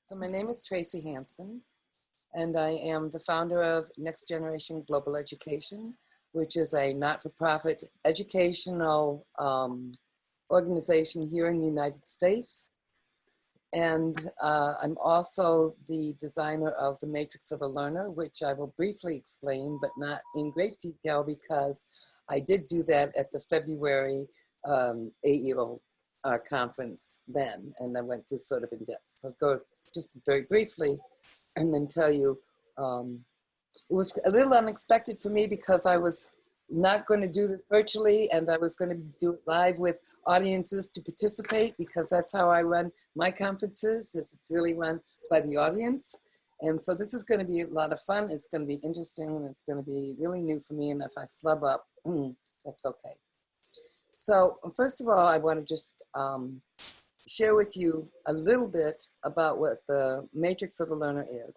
So my name is Tracy Hanson, and I am the founder of Next Generation Global Education, which is a not-for-profit educational organization here in the United States. And I'm also the designer of the Matrix of the Learner, which I will briefly explain, but not in great detail because I did do that at the February AERO conference then, and I went to sort of in depth. So I'll go just very briefly and then tell you, it was a little unexpected for me because I was not going to do this virtually, and I was going to do it live with audiences to participate, because that's how I run my conferences. It's really run by the audience. And so this is going to be a lot of fun. It's going to be interesting, and it's going to be really new for me. And if I flub up, that's okay. So first of all, I want to just share with you a little bit about what the Matrix of the Learner is.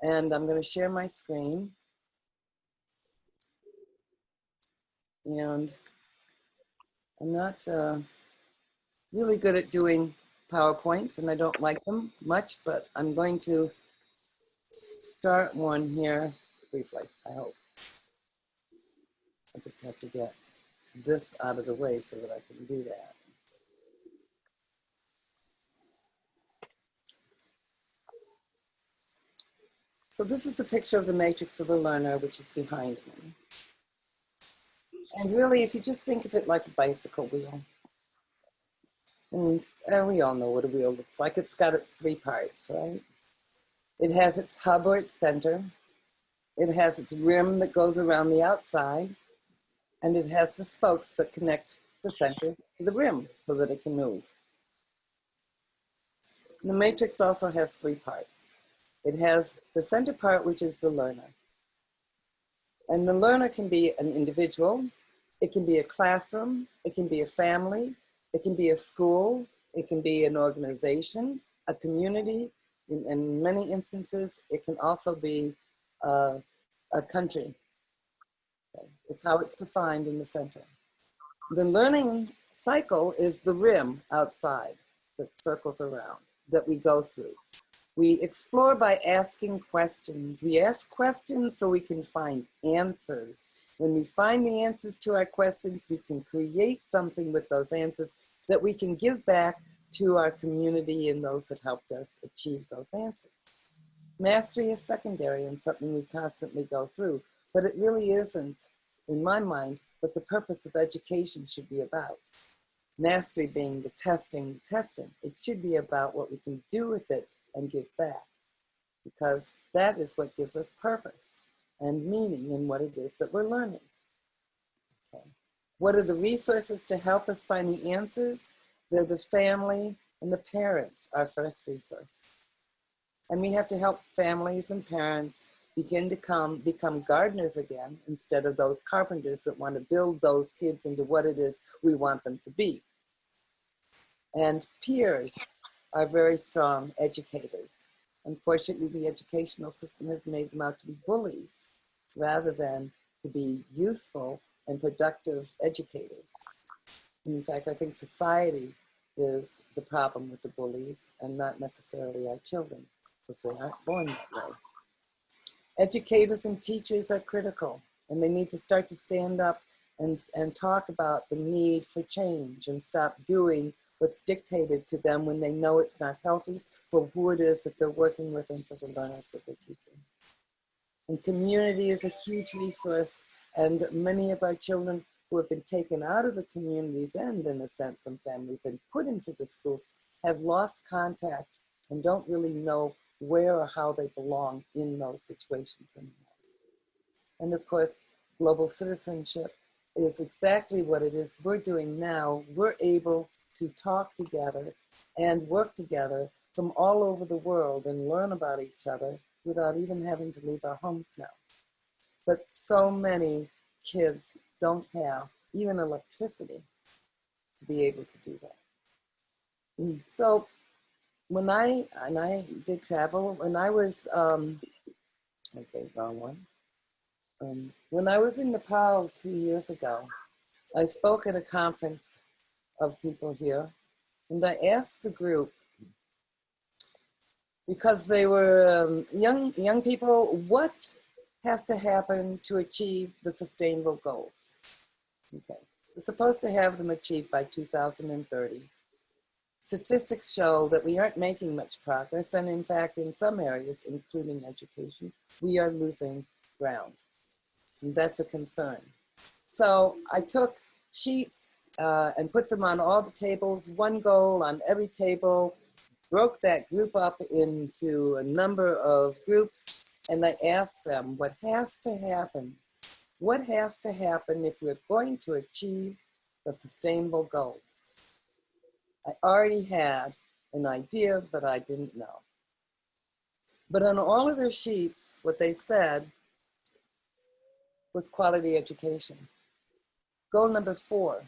And I'm going to share my screen. And I'm not really good at doing PowerPoints, and I don't like them much, but I'm going to start one here briefly, I hope. I just have to get this out of the way so that I can do that. So this is a picture of the Matrix of the Learner, which is behind me. And really, if you just think of it like a bicycle wheel, and we all know what a wheel looks like. It's got its three parts, right? It has its hub or its center. It has its rim that goes around the outside. And it has the spokes that connect the center to the rim so that it can move. The matrix also has three parts. It has the center part, which is the learner. And the learner can be an individual. It can be a classroom. It can be a family. It can be a school. It can be an organization, a community. In many instances, it can also be a country. Okay. It's how it's defined in the center. The learning cycle is the rim outside that circles around, that we go through. We explore by asking questions. We ask questions so we can find answers. When we find the answers to our questions, we can create something with those answers that we can give back to our community and those that helped us achieve those answers. Mastery is secondary and something we constantly go through, but it really isn't, in my mind, what the purpose of education should be about. Mastery being the testing. It should be about what we can do with it and give back, because that is what gives us purpose and meaning in what it is that we're learning. Okay. What are the resources to help us find the answers? They're the family and the parents, our first resource. And we have to help families and parents begin to become gardeners again, instead of those carpenters that want to build those kids into what it is we want them to be. And peers are very strong educators. Unfortunately, the educational system has made them out to be bullies rather than to be useful and productive educators. In fact, I think society is the problem with the bullies and not necessarily our children, because they aren't born that way. Educators and teachers are critical, and they need to start to stand up and talk about the need for change and stop doing what's dictated to them when they know it's not healthy for who it is that they're working with and for the learners that they're teaching. And community is a huge resource, and many of our children who have been taken out of the community's end, in a sense, from families and put into the schools have lost contact and don't really know where or how they belong in those situations anymore. And of course, global citizenship is exactly what it is we're doing now. We're able to talk together and work together from all over the world and learn about each other without even having to leave our homes now. But so many kids don't have even electricity to be able to do that. So when I did travel, when I was, okay, wrong one. When I was in Nepal 2 years ago, I spoke at a conference of people here, and I asked the group, because they were young people. What has to happen to achieve the sustainable goals? Okay, we're supposed to have them achieved by 2030. Statistics show that we aren't making much progress, and in fact, in some areas, including education, we are losing ground. And that's a concern. So I took sheets and put them on all the tables, one goal on every table, broke that group up into a number of groups, and I asked them what has to happen. What has to happen if we're going to achieve the sustainable goals? I already had an idea, but I didn't know. But on all of their sheets, what they said was quality education. Goal number 4.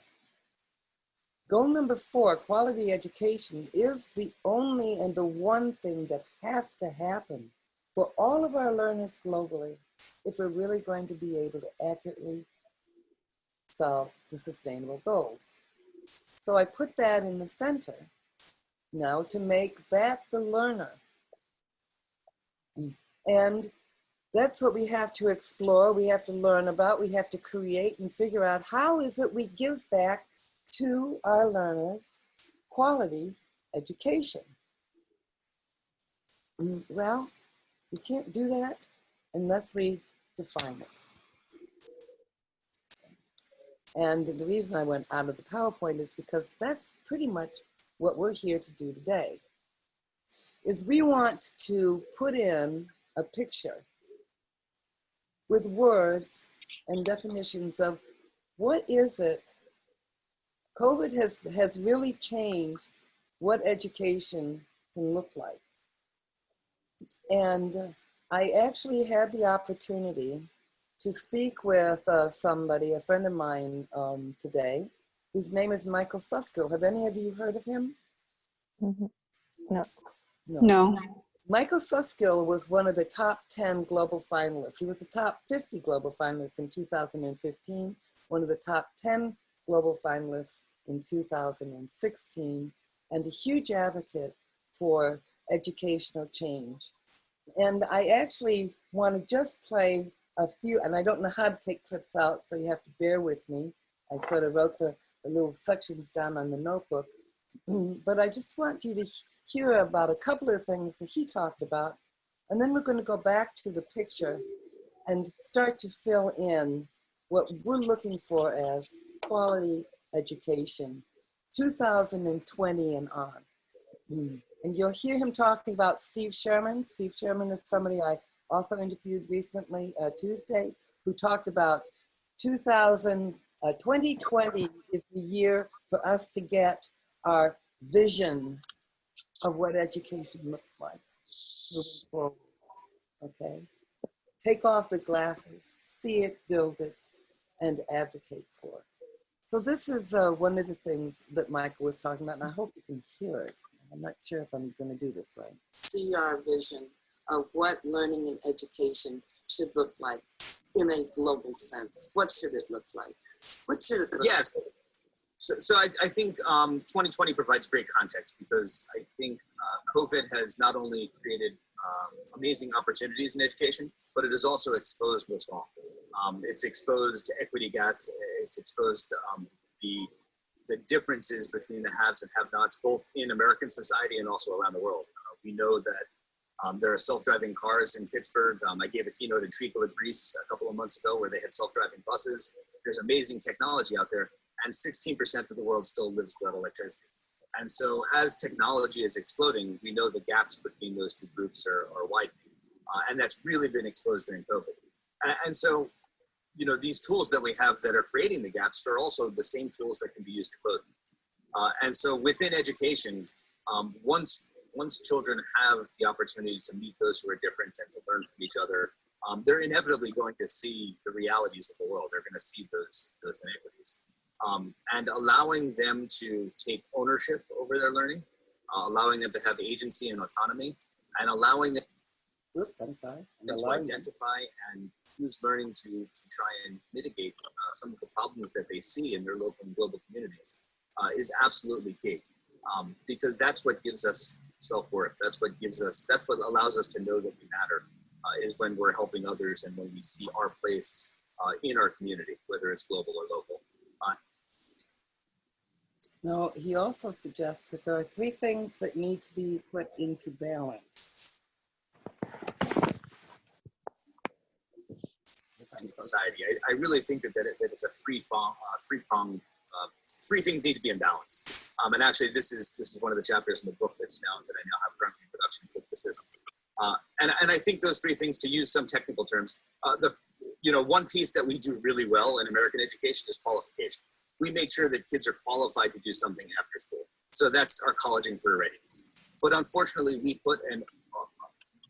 Goal number 4, quality education, is the only and the one thing that has to happen for all of our learners globally if we're really going to be able to accurately solve the sustainable goals. So I put that in the center now to make that the learner. And that's what we have to explore, we have to learn about, we have to create and figure out how is it we give back to our learners quality education. Well, we can't do that unless we define it. And the reason I went out of the PowerPoint is because that's pretty much what we're here to do today, is we want to put in a picture with words and definitions of what is it. COVID has really changed what education can look like. And I actually had the opportunity to speak with somebody, a friend of mine today, whose name is Michael Suskill. Have any of you heard of him? Mm-hmm. No. No. Michael Suskill was one of the top 10 global finalists. He was the top 50 global finalists in 2015, one of the top 10 global finalists in 2016, and a huge advocate for educational change. And I actually want to just play a few, and I don't know how to take clips out, so you have to bear with me. I sort of wrote the little sections down on the notebook, but I just want you to hear about a couple of things that he talked about, and then we're going to go back to the picture and start to fill in what we're looking for as quality education, 2020 and on. And you'll hear him talking about Steve Sherman. Steve Sherman is somebody I also interviewed recently, Tuesday, who talked about 2020 is the year for us to get our vision of what education looks like moving forward, okay? Take off the glasses, see it, build it, and advocate for it. So this is one of the things that Michael was talking about, and I hope you can hear it. I'm not sure if I'm going to do this right. See our vision of what learning and education should look like in a global sense. What should it look like? What should it look like? So I think 2020 provides great context, because I think COVID has not only created amazing opportunities in education, but it has also exposed what's wrong. It's exposed equity gaps. It's exposed the differences between the haves and have-nots, both in American society and also around the world. We know that there are self-driving cars in Pittsburgh. I gave a keynote in Treacle, Greece a couple of months ago, where they had self-driving buses. There's amazing technology out there, and 16% of the world still lives without electricity. And so as technology is exploding, we know the gaps between those two groups are widening. And that's really been exposed during COVID. And so, you know, these tools that we have that are creating the gaps are also the same tools that can be used to close them. And so within education, once children have the opportunity to meet those who are different and to learn from each other, they're inevitably going to see the realities of the world. They're going to see those inequities. And allowing them to take ownership over their learning, allowing them to have agency and autonomy, and allowing them to identify and use learning to try and mitigate some of the problems that they see in their local and global communities is absolutely key. Because that's what gives us self-worth. That's what gives us, that's what allows us to know that we matter, is when we're helping others and when we see our place in our community, whether it's global or local. Now, he also suggests that there are 3 things that need to be put into balance. Society. I really think that it's a three-prong, 3 things need to be in balance. And actually, this is one of the chapters in the book that I now have currently in production, criticism. And I think those 3 things, to use some technical terms, one piece that we do really well in American education is qualification. We make sure that kids are qualified to do something after school. So that's our college and career readiness. But unfortunately, we put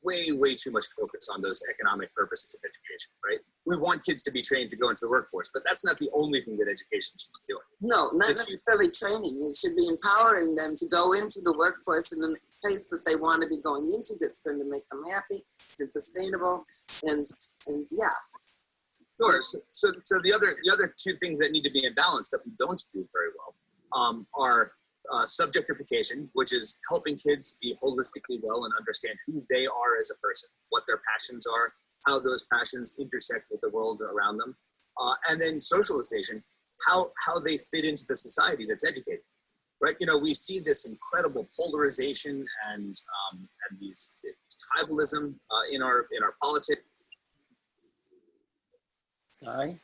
way too much focus on those economic purposes of education, right? We want kids to be trained to go into the workforce, but that's not the only thing that education should be doing. No, not necessarily training. It should be empowering them to go into the workforce in the place that they want to be going into, that's going to make them happy and sustainable, and yeah. Sure. So the other 2 things that need to be in balance that we don't do very well are subjectification, which is helping kids be holistically well and understand who they are as a person, what their passions are, how those passions intersect with the world around them, and then socialization, how they fit into the society that's educated, right? We see this incredible polarization and these tribalism in our politics. Sorry.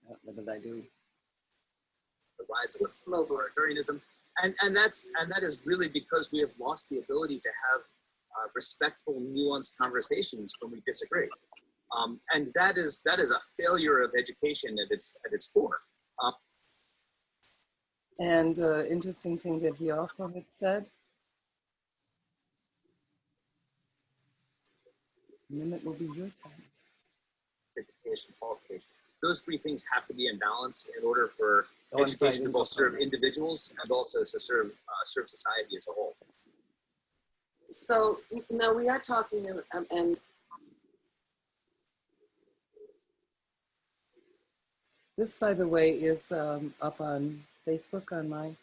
What did I do? The rise of authoritarianism, and that is really because we have lost the ability to have respectful, nuanced conversations when we disagree, and that is a failure of education at its core. And interesting thing that he also had said. And then it will be your time. Education, qualification. Those 3 things have to be in balance in order for education to both serve individuals and also to serve society as a whole. So now we are talking, and this, by the way, is up on Facebook on my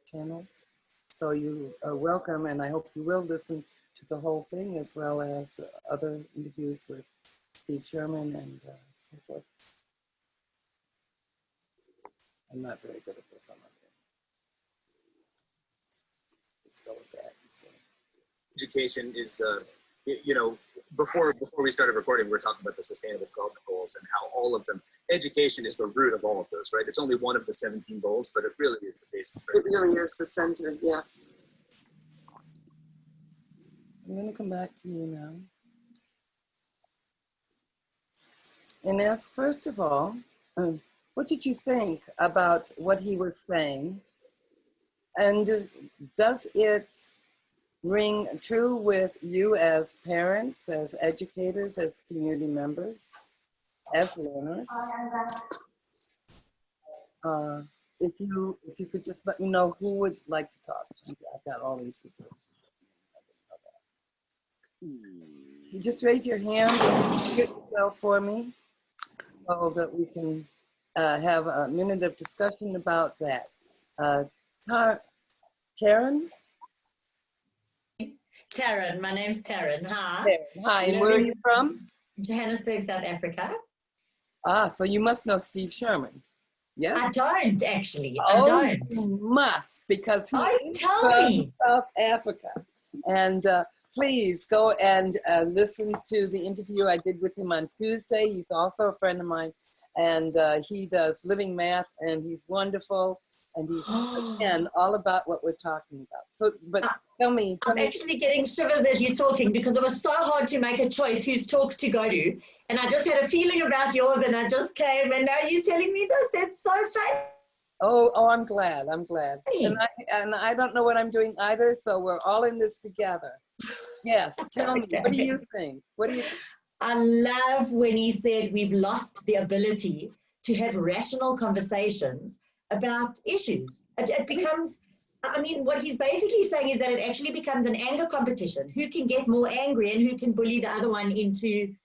channels. So you are welcome, and I hope you will listen to the whole thing as well as other interviews with Steve Sherman and so forth. I'm not very good at this, I'm not good. Let's go with that and see. Education is before we started recording, we were talking about the Sustainable Development Goals and how all of them, education is the root of all of those, right? It's only one of the 17 goals, but it really is the basis. Right? It really is the center, yes. I'm going to come back to you now. And ask, first of all, what did you think about what he was saying? And does it ring true with you as parents, as educators, as community members, as learners? If you could just let me know who would like to talk. I've got all these people. You just raise your hand and mute yourself for me so that we can have a minute of discussion about that. Taryn? Taryn, my name's Taryn. Hi. Taryn. Hi, and where are you from? Johannesburg, South Africa. Ah, so you must know Steve Sherman. Yes? I don't actually. Oh, I don't. You must, because he's tell from me. South Africa. And please go and listen to the interview I did with him on Tuesday. He's also a friend of mine, and he does living math, and he's wonderful. And he's, again, all about what we're talking about. So, but tell me. I'm actually getting shivers as you're talking because it was so hard to make a choice whose talk to go to. And I just had a feeling about yours and I just came, and now you're telling me this. That's so fun. Oh, I'm glad. I'm glad. And I don't know what I'm doing either, so we're all in this together. Yes, tell me, what do you think? What do you think? I love when he said we've lost the ability to have rational conversations about issues. It becomes, I mean, what he's basically saying is that it actually becomes an anger competition. Who can get more angry and who can bully the other one into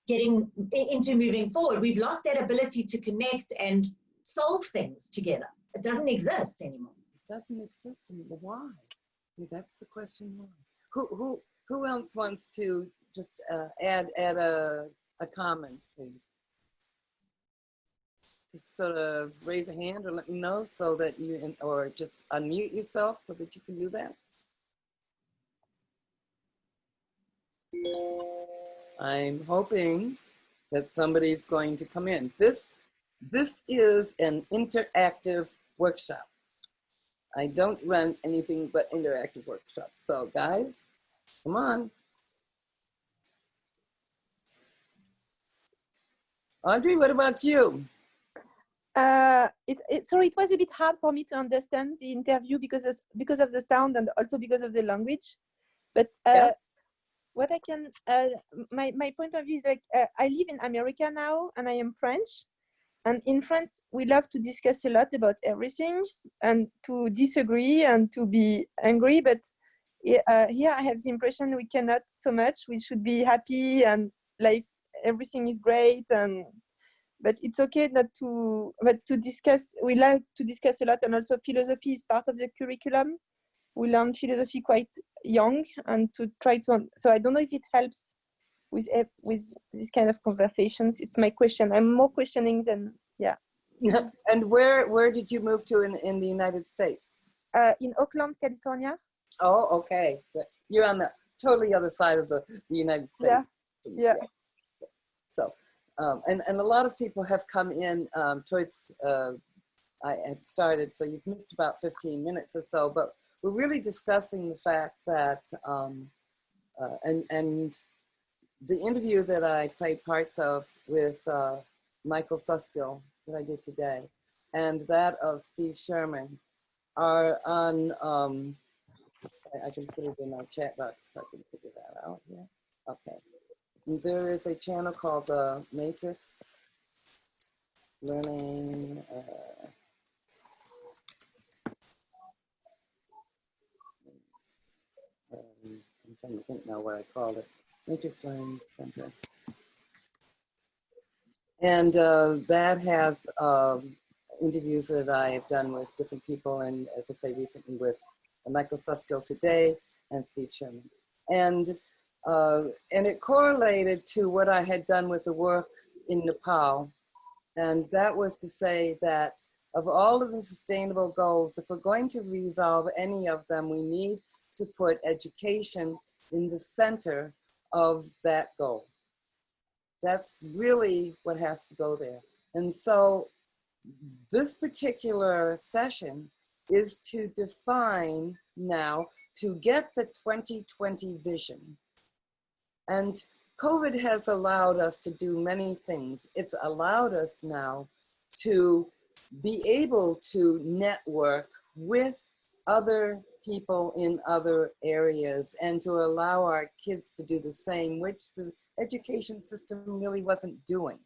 moving forward? We've lost that ability to connect and solve things together. It doesn't exist anymore. doesn't exist anymore. Why? Yeah, that's the question. Why? Who else wants to just add a comment, please? Just sort of raise a hand or let me know so that you, or just unmute yourself so that you can do that. I'm hoping that somebody's going to come in. This is an interactive workshop. I don't run anything but interactive workshops. So guys, come on. Audrey, what about you? Sorry, it was a bit hard for me to understand the interview because of the sound and also because of the language. But Yeah. what I can, my point of view is like, I live in America now and I am French. And in France, we love to discuss a lot about everything and to disagree and to be angry. But here I have the impression we cannot so much. We should be happy and like everything is great. But it's okay not to, but to discuss, we like to discuss a lot, and also philosophy is part of the curriculum. We learn philosophy quite young and to try to, so I don't know if it helps with this kind of conversations. It's my question. I'm more questioning than, yeah. And where did you move to in the United States? In Oakland, California. Oh, okay. You're on the totally other side of the United States. Yeah. So, and a lot of people have come in towards, I had started, so you've missed about 15 minutes or so, but we're really discussing the fact that, and the interview that I played parts of with Michael Suskill that I did today, and that of Steve Sherman are on, I can put it in our chat box if I can figure that out here. Okay. There is a channel called the Matrix Learning. I'm trying to think now what I called it. Matrix Learning Center. And that has interviews that I have done with different people, and as I say, recently with Michael Suskill today and Steve Sherman. And it correlated to what I had done with the work in Nepal. And that was to say that of all of the sustainable goals, if we're going to resolve any of them, we need to put education in the center of that goal. That's really what has to go there. And so this particular session is to define now, to get the 2020 vision. And COVID has allowed us to do many things. It's allowed us now to be able to network with other people in other areas and to allow our kids to do the same, which the education system really wasn't doing.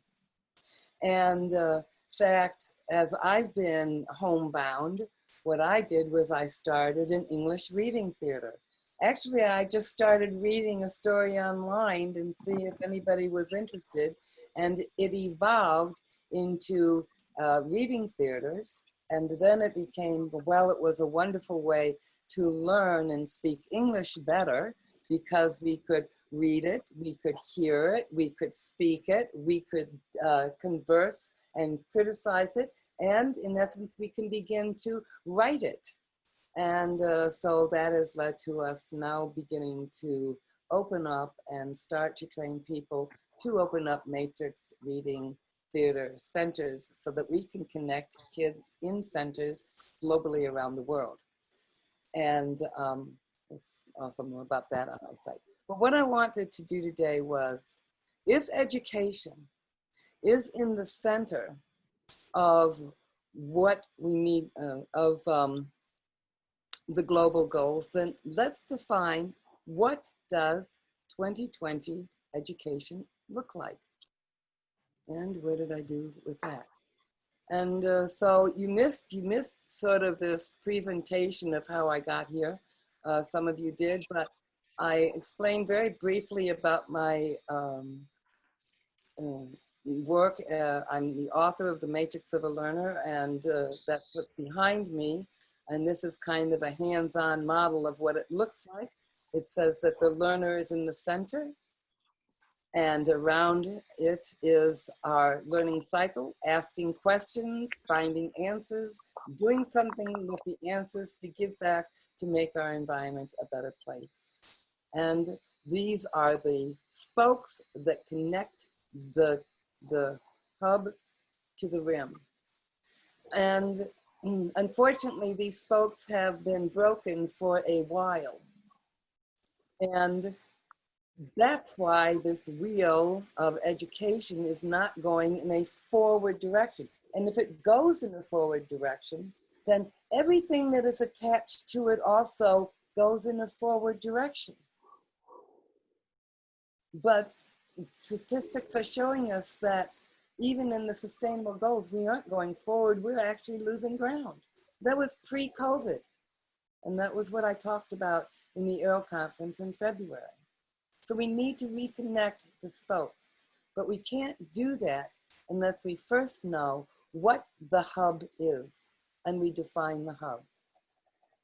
And in fact, as I've been homebound, what I did was I started an English reading theater. Actually, I just started reading a story online and see if anybody was interested. And it evolved into reading theaters. And then it became, well, it was a wonderful way to learn and speak English better because we could read it, we could hear it, we could speak it, we could converse and criticize it. And in essence, we can begin to write it. And so that has led to us now beginning to open up and start to train people to open up matrix reading theater centers so that we can connect kids in centers globally around the world. And there's also more about that on my site. But what I wanted to do today was, if education is in the center of what we need, the global goals, then let's define what does 2020 education look like? And where did I do with that? And so you missed sort of this presentation of how I got here. Some of you did, but I explained very briefly about my work. I'm the author of The Matrix of a Learner, and that's what's behind me. And this is kind of a hands-on model of what it looks like. It says that the learner is in the center, and around it is our learning cycle, asking questions, finding answers, doing something with the answers to give back to make our environment a better place. And these are the spokes that connect the hub to the rim. And unfortunately, these spokes have been broken for a while. And that's why this wheel of education is not going in a forward direction. And if it goes in a forward direction, then everything that is attached to it also goes in a forward direction. But statistics are showing us that even in the sustainable goals, we aren't going forward, we're actually losing ground. That was pre-COVID. And that was what I talked about in the AERO conference in February. So we need to reconnect the spokes, but we can't do that unless we first know what the hub is and we define the hub.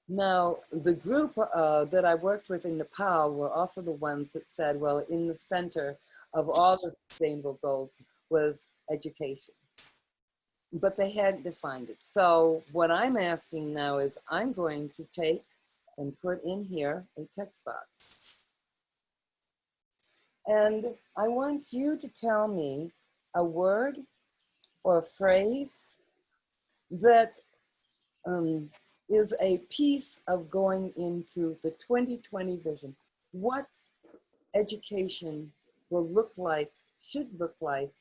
Now, the group that I worked with in Nepal were also the ones that said, well, in the center of all the sustainable goals was education. But they hadn't defined it. So what I'm asking now is I'm going to take and put in here a text box. And I want you to tell me a word or a phrase that is a piece of going into the 2020 vision. What education will look like, should look like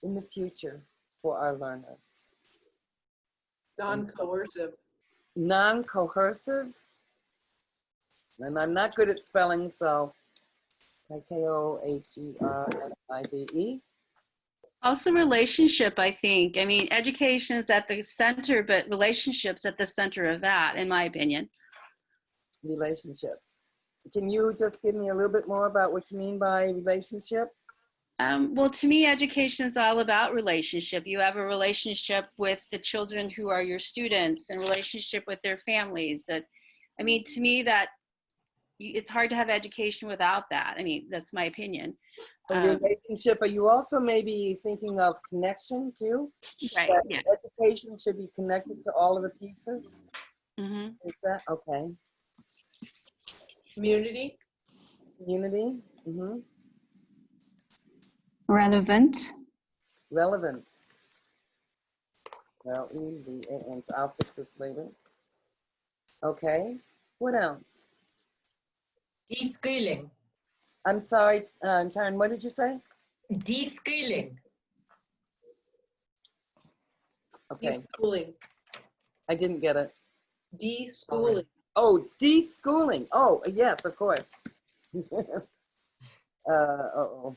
in the future for our learners. Non-coercive. Non-coercive, and I'm not good at spelling, so K-O-H-E-R-S-I-V-E. Also relationship, I think. I mean, education is at the center, but relationships at the center of that, in my opinion. Relationships. Can you just give me a little bit more about what you mean by relationship? Well, to me, education is all about relationship. You have a relationship with the children who are your students and relationship with their families. That, I mean, to me, that it's hard to have education without that. I mean, that's my opinion. Relationship, are you also maybe thinking of connection too? Right, That yes. education should be connected to all of the pieces? Mm-hmm. Is that, okay. Community. Community, mm-hmm. Relevant. Relevance. L-E-V-A-N, so I'll fix this later. Okay, what else? De-schooling. I'm sorry, Taryn, what did you say? De-schooling. Okay, De-schooling. I didn't get it. De-schooling. Oh, de-schooling. Oh, yes, of course. Uh-oh.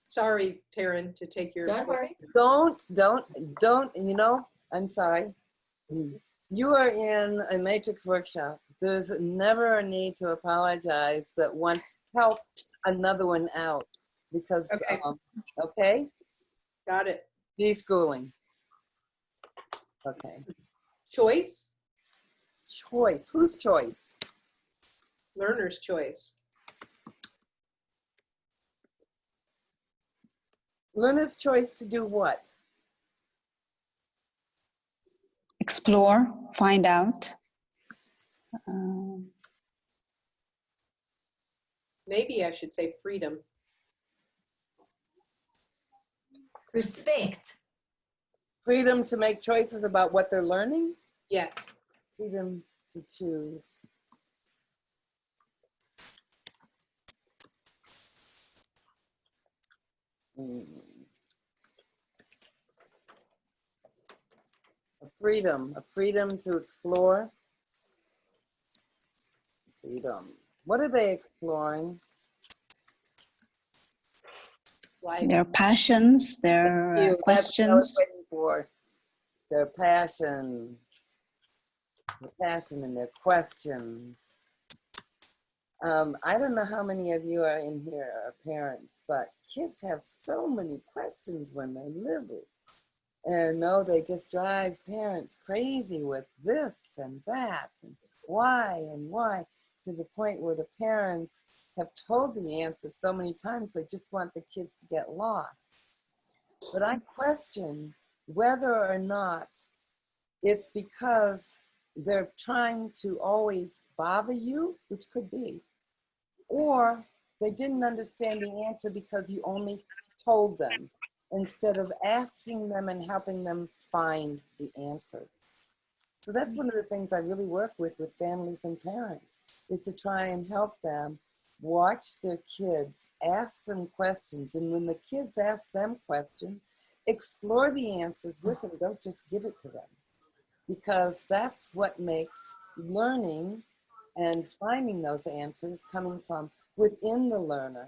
Sorry, Taryn, to take your. Don't worry. Don't, you know, I'm sorry. You are in a matrix workshop. There's never a need to apologize that one helped another one out because, Okay. Okay? Got it. De-schooling. Okay. Choice. Choice. Whose choice? Learner's choice. Learner's choice to do what? Explore, find out. Maybe I should say freedom. Respect. Freedom to make choices about what they're learning? Yes. Freedom to choose. A freedom to explore. Freedom. What are they exploring? Life. Their passions, their questions. That's what I was waiting for. Their passions. The passion and their questions. I don't know how many of you are in here are parents, but kids have so many questions when they're little. And no, they just drive parents crazy with this and that and why, to the point where the parents have told the answers so many times they just want the kids to get lost. But I question whether or not it's because they're trying to always bother you, which could be, or they didn't understand the answer because you only told them instead of asking them and helping them find the answer. So that's one of the things I really work with families and parents, is to try and help them watch their kids, ask them questions, and when the kids ask them questions, explore the answers with them, don't just give it to them. Because that's what makes learning and finding those answers coming from within the learner,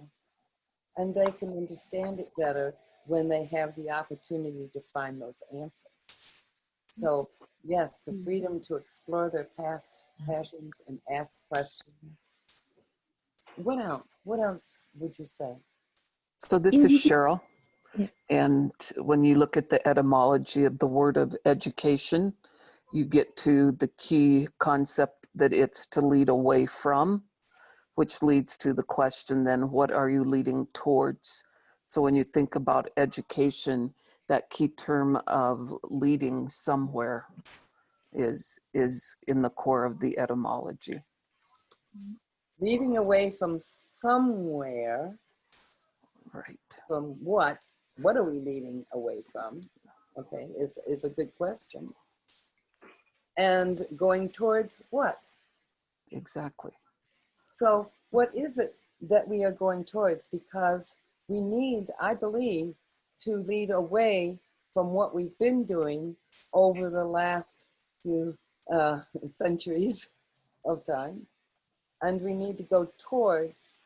and they can understand it better when they have the opportunity to find those answers. So yes, the freedom to explore their past passions and ask questions. What else? What else would you say? So this is Cheryl. And when you look at the etymology of the word of education, you get to the key concept that it's to lead away from, which leads to the question then, what are you leading towards? So when you think about education, that key term of leading somewhere is in the core of the etymology. Leading away from somewhere. Right. From what? What are we leading away from? Okay, is a good question. And going towards what? Exactly. So what is it that we are going towards? Because we need, I believe, to lead away from what we've been doing over the last few centuries of time. And we need to go towards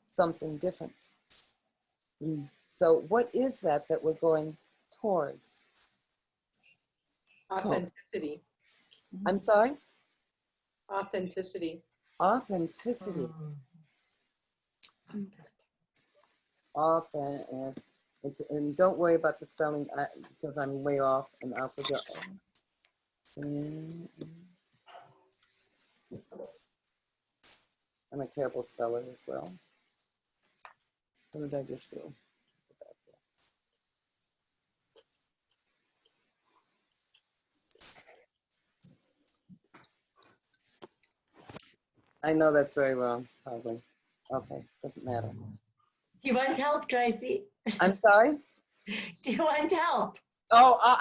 something different. So what is that we're going towards? Authenticity. I'm sorry? Authenticity. Authenticity. And don't worry about the spelling because I'm way off and I'll forget. I'm a terrible speller as well. What did I just do? I know that's very wrong, probably. Okay, doesn't matter. Do you want help, Tracy? I'm sorry? Do you want help? Oh,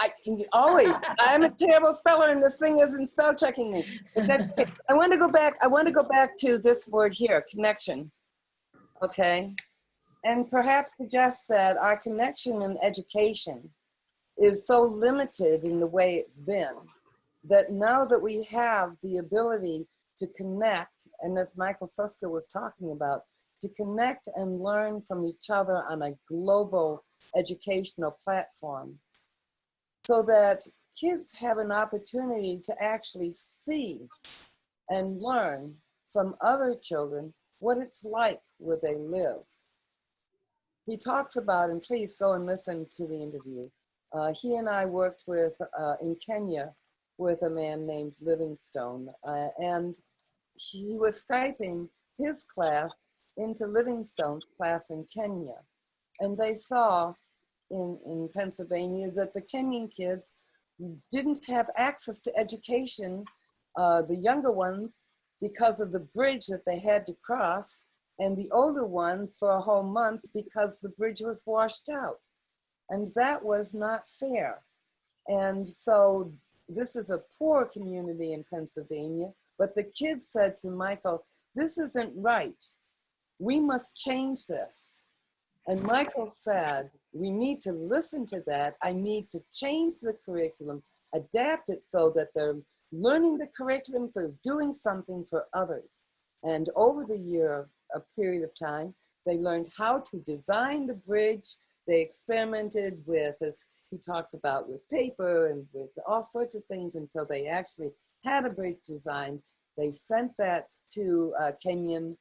always. I'm a terrible speller, and this thing isn't spell checking me. But I want to go back. I want to go back to this word here, connection. Okay, and perhaps suggest that our connection in education is so limited in the way it's been that now that we have the ability to connect, and as Michael Suska was talking about, to connect and learn from each other on a global educational platform, so that kids have an opportunity to actually see and learn from other children what it's like where they live. He talks about, and please go and listen to the interview, he and I worked with, in Kenya, with a man named Livingstone, and he was Skyping his class into Livingstone's class in Kenya. And they saw in Pennsylvania that the Kenyan kids didn't have access to education, the younger ones, because of the bridge that they had to cross, and the older ones for a whole month because the bridge was washed out. And that was not fair. And so this is a poor community in Pennsylvania, but the kids said to Michael, this isn't right. We must change this. And Michael said, we need to listen to that. I need to change the curriculum, adapt it so that they're learning the curriculum, they're doing something for others. And over the year, a period of time, they learned how to design the bridge. They experimented with, as he talks about, with paper and with all sorts of things until they actually had a bridge designed. They sent that to Kenyan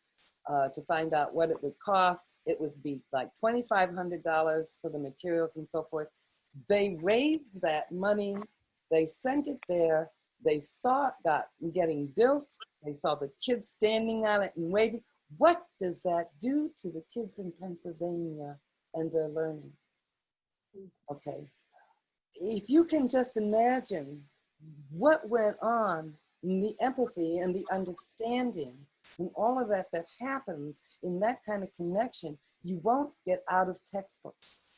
to find out what it would cost. It would be like $2,500 for the materials and so forth. They raised that money, they sent it there, they saw it getting built, they saw the kids standing on it and waving. What does that do to the kids in Pennsylvania and their learning? Okay, if you can just imagine what went on, and the empathy and the understanding and all of that happens in that kind of connection, you won't get out of textbooks.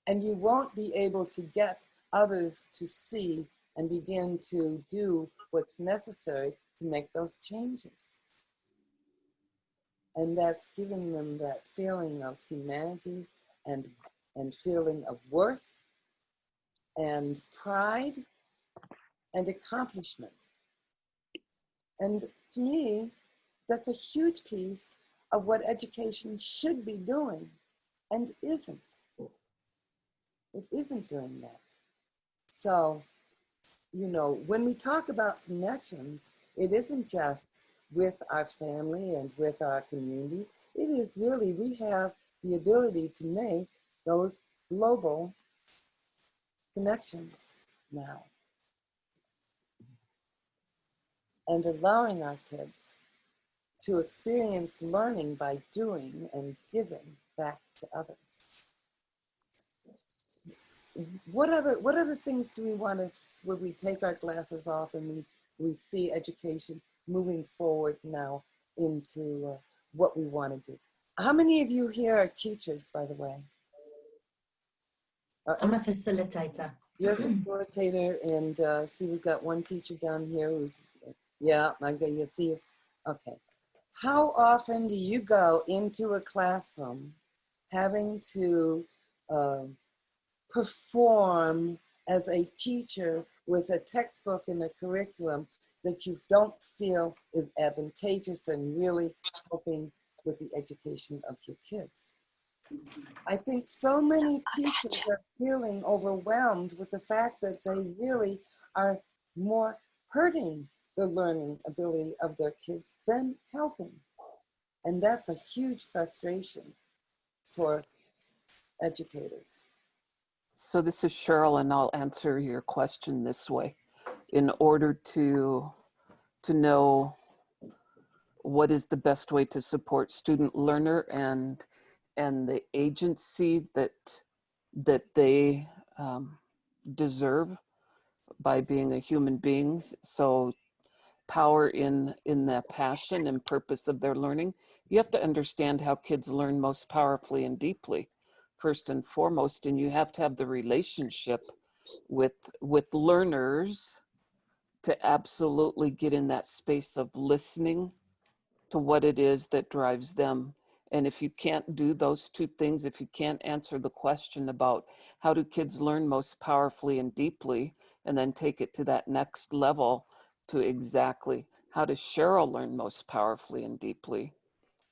And you won't be able to get others to see and begin to do what's necessary to make those changes. And that's giving them that feeling of humanity and feeling of worth and pride and accomplishment. And to me, that's a huge piece of what education should be doing and isn't. It isn't doing that. So, you know, when we talk about connections, it isn't just with our family and with our community. It is really, we have the ability to make those global connections now. And allowing our kids to experience learning by doing and giving back to others. What other things do we want to, when we take our glasses off and we see education moving forward now into what we want to do? How many of you here are teachers, by the way? I'm a facilitator. You're a facilitator, and see, we've got one teacher down here who's, yeah, you see it's, okay. How often do you go into a classroom having to perform as a teacher with a textbook and a curriculum that you don't feel is advantageous and really helping with the education of your kids? I think so many teachers are feeling overwhelmed with the fact that they really are more hurting the learning ability of their kids than helping. And that's a huge frustration for educators. So this is Cheryl, and I'll answer your question this way. In order to know what is the best way to support student learner and the agency that they deserve by being a human being, so power in the passion and purpose of their learning, you have to understand how kids learn most powerfully and deeply, first and foremost, and you have to have the relationship with learners to absolutely get in that space of listening to what it is that drives them. And if you can't do those two things, if you can't answer the question about how do kids learn most powerfully and deeply, and then take it to that next level to exactly how does Cheryl learn most powerfully and deeply?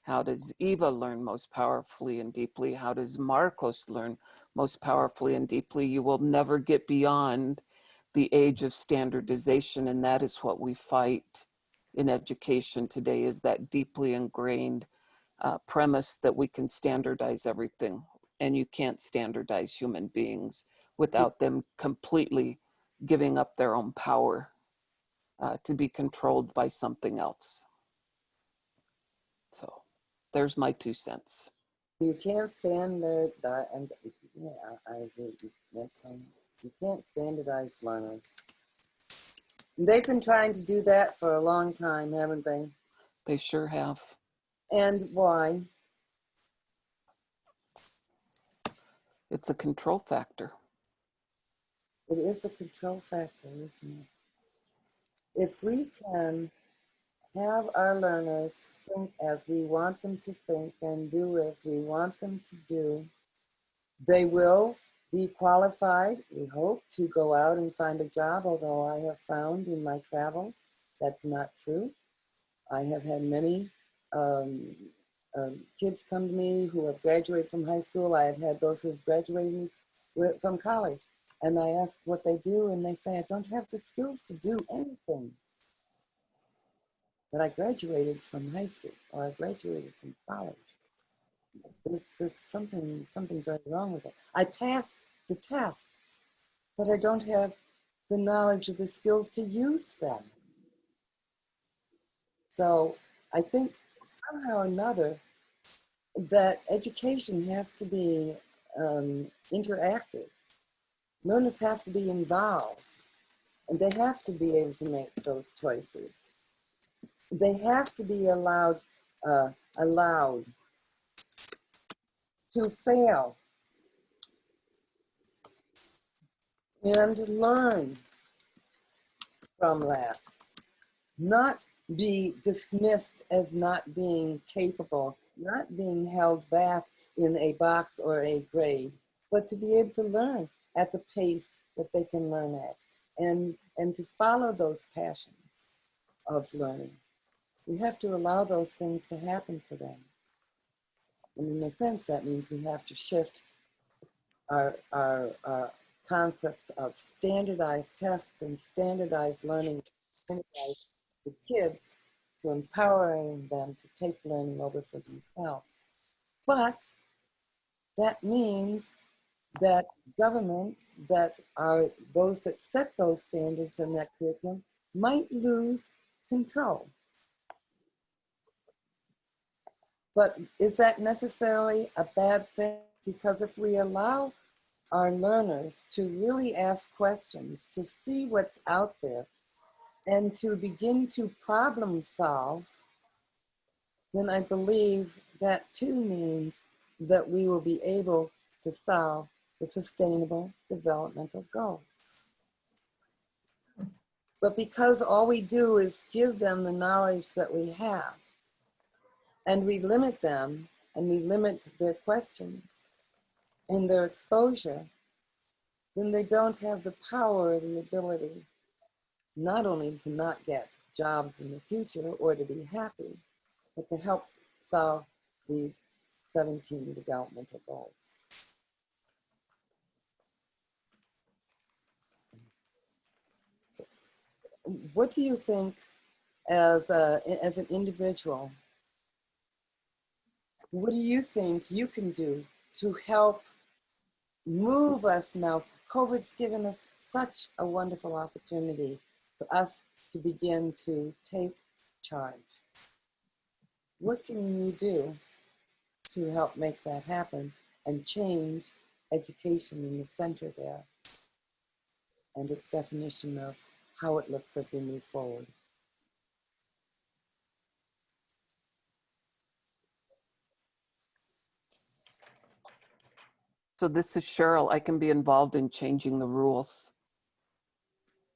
How does Eva learn most powerfully and deeply? How does Marcos learn most powerfully and deeply? You will never get beyond the age of standardization, and that is what we fight in education today, is that deeply ingrained premise that we can standardize everything, and you can't standardize human beings without them completely giving up their own power to be controlled by something else. So there's my 2 cents. You can't standardize, and yeah, you can't standardize learners. They've been trying to do that for a long time, haven't they? They sure have. And why? It's a control factor. It is a control factor, isn't it? If we can have our learners think as we want them to think and do as we want them to do, they will be qualified, we hope, to go out and find a job, although I have found in my travels that's not true. I have had many kids come to me who have graduated from high school. I have had those who have graduated from college. And I ask what they do, and they say, I don't have the skills to do anything. But I graduated from high school, or I graduated from college. There's something very wrong with it. I passed the tests, but I don't have the knowledge or the skills to use them. So I think somehow or another that education has to be interactive. Learners have to be involved, and they have to be able to make those choices. They have to be allowed to fail and learn from that. Not be dismissed as not being capable, not being held back in a box or a grade, but to be able to learn at the pace that they can learn at, and to follow those passions of learning. We have to allow those things to happen for them. And in a sense, that means we have to shift our concepts of standardized tests and standardized learning, standardize the kids, to empowering them to take learning over for themselves. But that means that governments that are those that set those standards and that curriculum might lose control. But is that necessarily a bad thing? Because if we allow our learners to really ask questions, to see what's out there, and to begin to problem solve, then I believe that too means that we will be able to solve the sustainable developmental goals. But because all we do is give them the knowledge that we have, and we limit them, and we limit their questions and their exposure, then they don't have the power or the ability not only to not get jobs in the future or to be happy, but to help solve these 17 developmental goals. So, what do you think as an individual, what do you think you can do to help move us now? COVID's given us such a wonderful opportunity for us to begin to take charge. What can you do to help make that happen and change education in the center there and its definition of how it looks as we move forward? So this is Cheryl. I can be involved in changing the rules.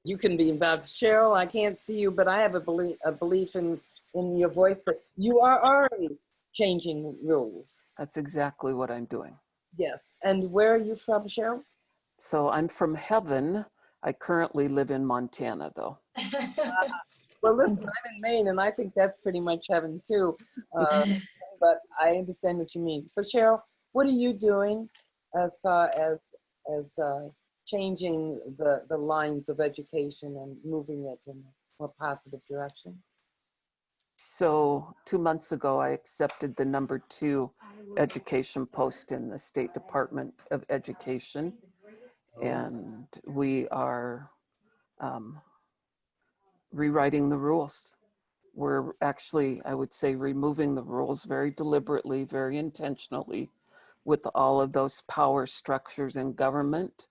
You can be involved. Cheryl, I can't see you, but I have a belief in your voice that you are already changing rules. That's exactly what I'm doing. Yes. And where are you from, Cheryl? So I'm from heaven. I currently live in Montana, though. Well, listen, I'm in Maine, and I think that's pretty much heaven, too. But I understand what you mean. So, Cheryl, what are you doing as far as changing the lines of education and moving it in a more positive direction? So 2 months ago, I accepted the #2 education post in the State Department of Education. And we are rewriting the rules. We're actually, I would say, removing the rules very deliberately, very intentionally, with all of those power structures in government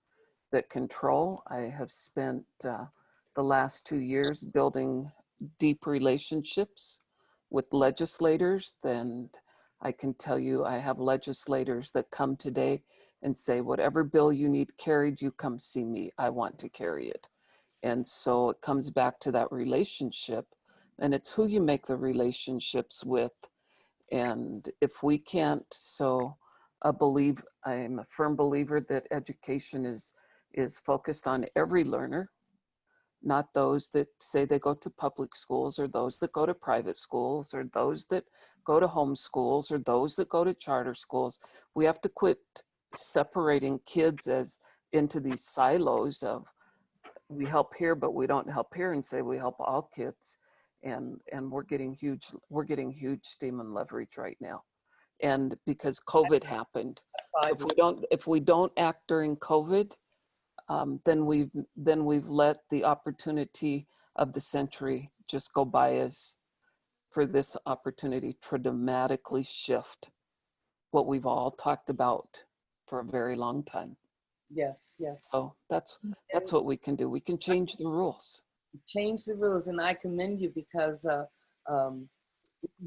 that control. I have spent the last 2 years building deep relationships with legislators. And I can tell you, I have legislators that come today and say, whatever bill you need carried, you come see me. I want to carry it. And so it comes back to that relationship, and it's who you make the relationships with. And if we can't, so I'm a firm believer that education is focused on every learner, not those that say they go to public schools, or those that go to private schools, or those that go to home schools, or those that go to charter schools. We have to quit separating kids into these silos of, we help here, but we don't help here, and say we help all kids. And we're getting huge steam and leverage right now. And because COVID happened, if we don't act during COVID, then we've let the opportunity of the century just go by us for this opportunity to dramatically shift what we've all talked about for a very long time. Yes, yes. So that's what we can do. We can change the rules. Change the rules, and I commend you because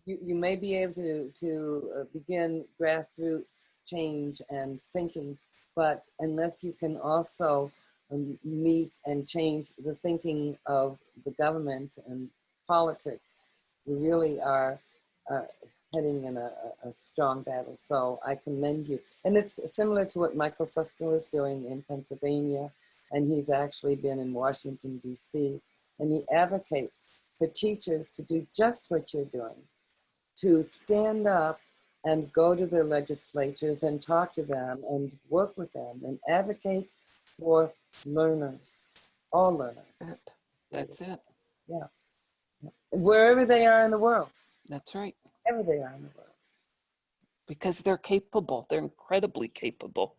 you may be able to begin grassroots change and thinking, but unless you can also meet and change the thinking of the government and politics, we really are heading in a strong battle. So I commend you. And it's similar to what Michael Suskill is doing in Pennsylvania, and he's actually been in Washington, D.C., and he advocates for teachers to do just what you're doing, to stand up and go to their legislatures and talk to them and work with them and advocate for learners, all learners. That's it. Yeah. Wherever they are in the world. That's right. Wherever they are in the world. Because they're capable. They're incredibly capable.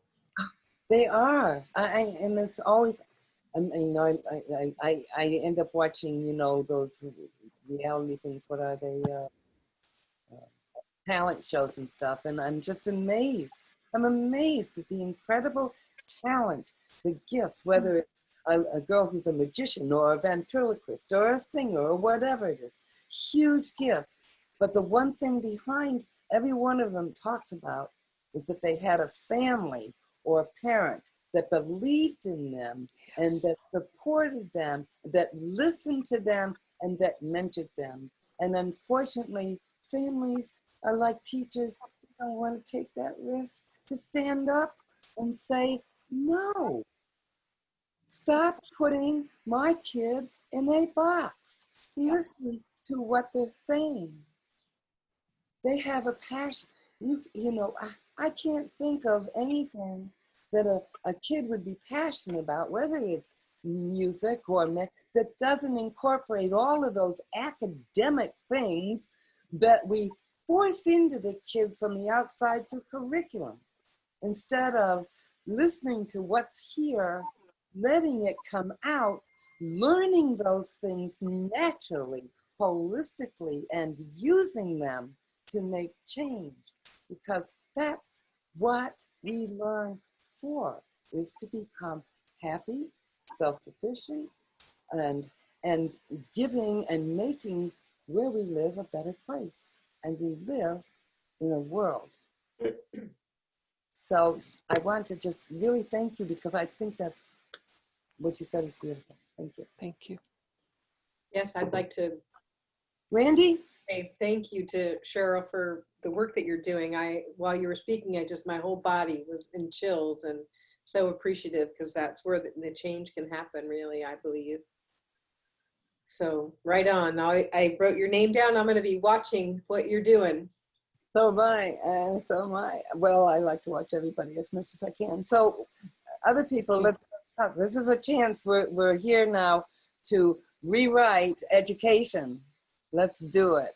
They are. And it's always, I end up watching, those reality things. What are they? Talent shows and stuff. And I'm just amazed. I'm amazed at the incredible talent, the gifts, whether it's a girl who's a magician or a ventriloquist or a singer or whatever it is. Huge gifts. But the one thing behind every one of them talks about is that they had a family or a parent that believed in them, yes, and that supported them, that listened to them, and that mentored them. And unfortunately, families are like teachers. They don't want to take that risk to stand up and say, no, stop putting my kid in a box. Listen to what they're saying. They have a passion. I can't think of anything that a kid would be passionate about, whether it's music or that doesn't incorporate all of those academic things that we force into the kids from the outside through curriculum. Instead of listening to what's here, letting it come out, learning those things naturally, holistically, and using them to make change, because that's what we learn for, is to become happy, self-sufficient, and giving and making where we live a better place. And we live in a world. So I want to just really thank you, because I think that's what you said is beautiful. Thank you. Thank you. Yes, I'd like to Randy? say thank you to Cheryl for the work that you're doing. While you were speaking, my whole body was in chills, and so appreciative, because that's where the change can happen, really, I believe. So right on. I wrote your name down. I'm going to be watching what you're doing. So am I, and so am I. Well, I like to watch everybody as much as I can. So other people, let's talk. This is a chance. We're here now to rewrite education. Let's do it.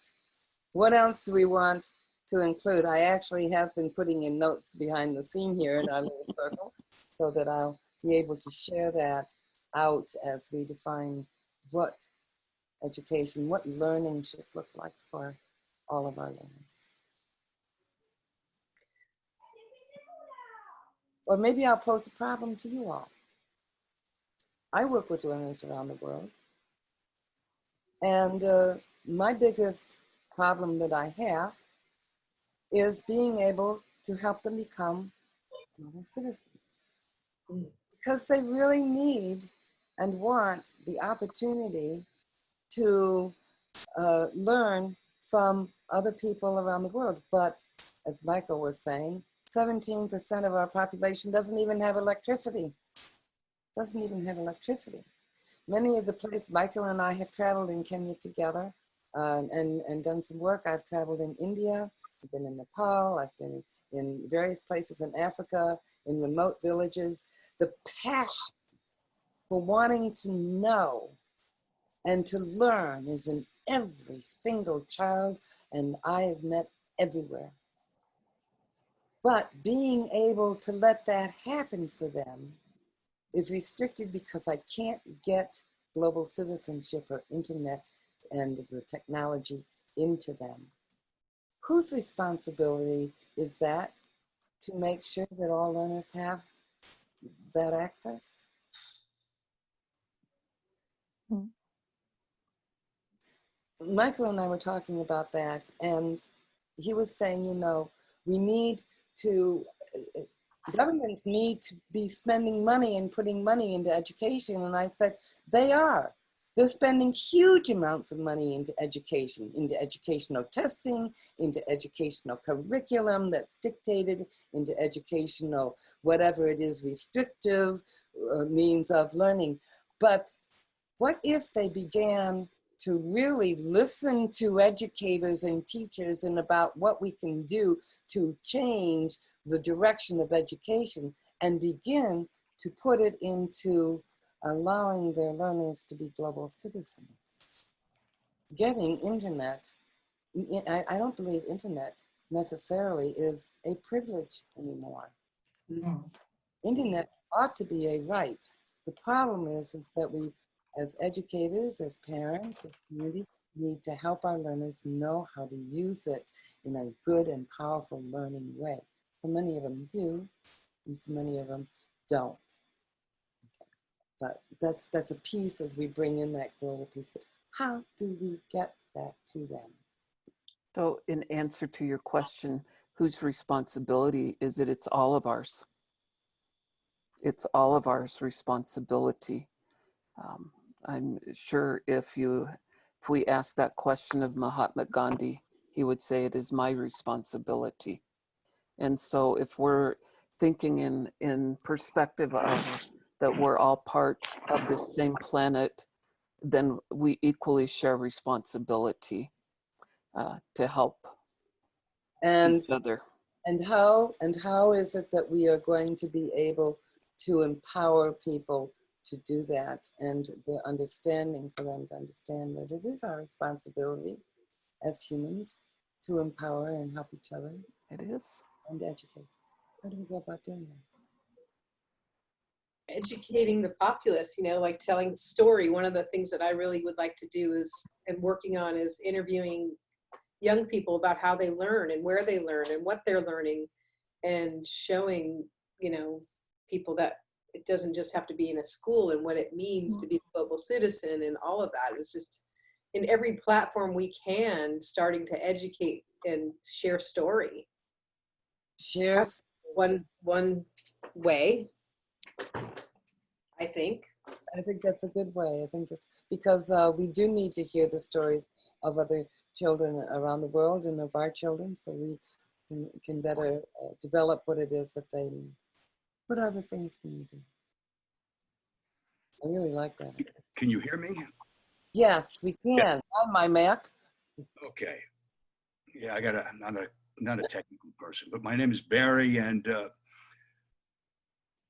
What else do we want to include? I actually have been putting in notes behind the scene here in our little circle, so that I'll be able to share that out as we define what education, what learning should look like for all of our learners. Or maybe I'll pose a problem to you all. I work with learners around the world, and my biggest problem that I have is being able to help them become global citizens, because they really need and want the opportunity to learn from other people around the world. But as Michael was saying, 17% of our population doesn't even have electricity. Doesn't even have electricity. Many of the places Michael and I have traveled in Kenya together and done some work. I've traveled in India, I've been in Nepal, I've been in various places in Africa, in remote villages. The passion for wanting to know and to learn is in every single child, and I have met everywhere. But being able to let that happen for them is restricted because I can't get global citizenship or internet and the technology into them. Whose responsibility is that to make sure that all learners have that access? Michael and I were talking about that, and he was saying, you know, we need to, governments need to be spending money and putting money into education. And I said, they are. They're spending huge amounts of money into education, into educational testing, into educational curriculum that's dictated, into educational, whatever it is, restrictive means of learning. But what if they began to really listen to educators and teachers and about what we can do to change the direction of education and begin to put it into allowing their learners to be global citizens? Getting internet, I don't believe internet necessarily is a privilege anymore. Internet ought to be a right. The problem is that we, as educators, as parents, as community, need to help our learners know how to use it in a good and powerful learning way. So many of them do, and so many of them don't. But that's a piece as we bring in that global piece. But how do we get that to them? So in answer to your question, whose responsibility is it? It's all of ours. It's all of ours responsibility. I'm sure if we asked that question of Mahatma Gandhi, he would say it is my responsibility. And so if we're thinking in perspective of that we're all part of the same planet, then we equally share responsibility to help each other. And how is it that we are going to be able to empower people to do that, and the understanding for them to understand that it is our responsibility as humans to empower and help each other? It is. And educate. How do we go about doing that? Educating the populace, you know, like telling the story. One of the things that I really would like to do is, and working on, is interviewing young people about how they learn and where they learn and what they're learning, and showing, you know, people that it doesn't just have to be in a school, and what it means to be a global citizen, and all of that is just in every platform we can, starting to educate and share story. Share one way, I think. I think that's a good way. I think that's because we do need to hear the stories of other children around the world and of our children, so we can better develop what it is that they need. What other things can you do? I really like that. Can you hear me? Yes, we can. Yeah. On my Mac. Okay. Yeah, I'm not a technical person, but my name is Barry, and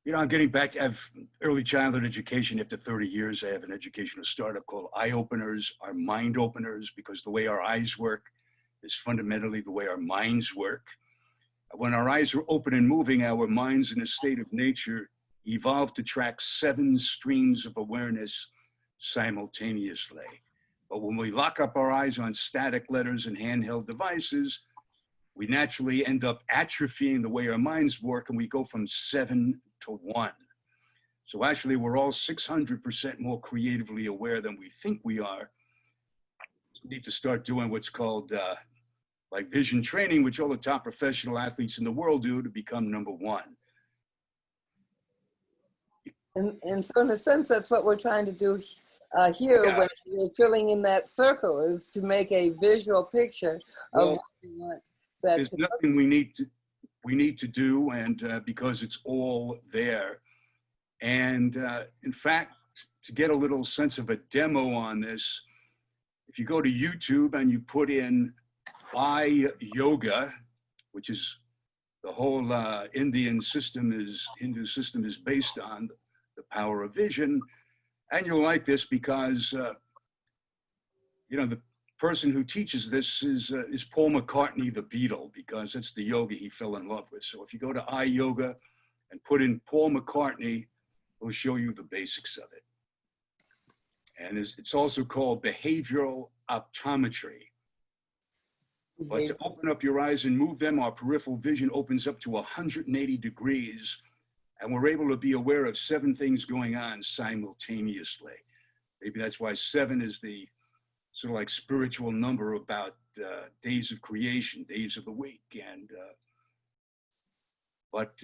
you know, I'm getting back to have early childhood education. After 30 years, I have an educational startup called Eye Openers, our mind openers, because the way our eyes work is fundamentally the way our minds work. When our eyes are open and moving, our minds in a state of nature evolved to track 7 streams of awareness simultaneously. But when we lock up our eyes on static letters and handheld devices, we naturally end up atrophying the way our minds work, and we go from 7 to 1. So actually, we're all 600% more creatively aware than we think we are. We need to start doing what's called like vision training, which all the top professional athletes in the world do to become number 1. And so in a sense, that's what we're trying to do here, Yeah. when we're filling in that circle, is to make a visual picture of what we want. There's nothing we need to do, and because it's all there. And in fact, to get a little sense of a demo on this, if you go to YouTube and you put in eye yoga, which is the whole Hindu system is based on the power of vision, and you'll like this because you know, person who teaches this is Paul McCartney, the Beatle, because that's the yoga he fell in love with. So if you go to iYoga and put in Paul McCartney, it'll show you the basics of it. And it's also called behavioral optometry. But to open up your eyes and move them, our peripheral vision opens up to 180 degrees, and we're able to be aware of 7 things going on simultaneously. Maybe that's why 7 is the sort of like spiritual number about days of creation, days of the week. And, but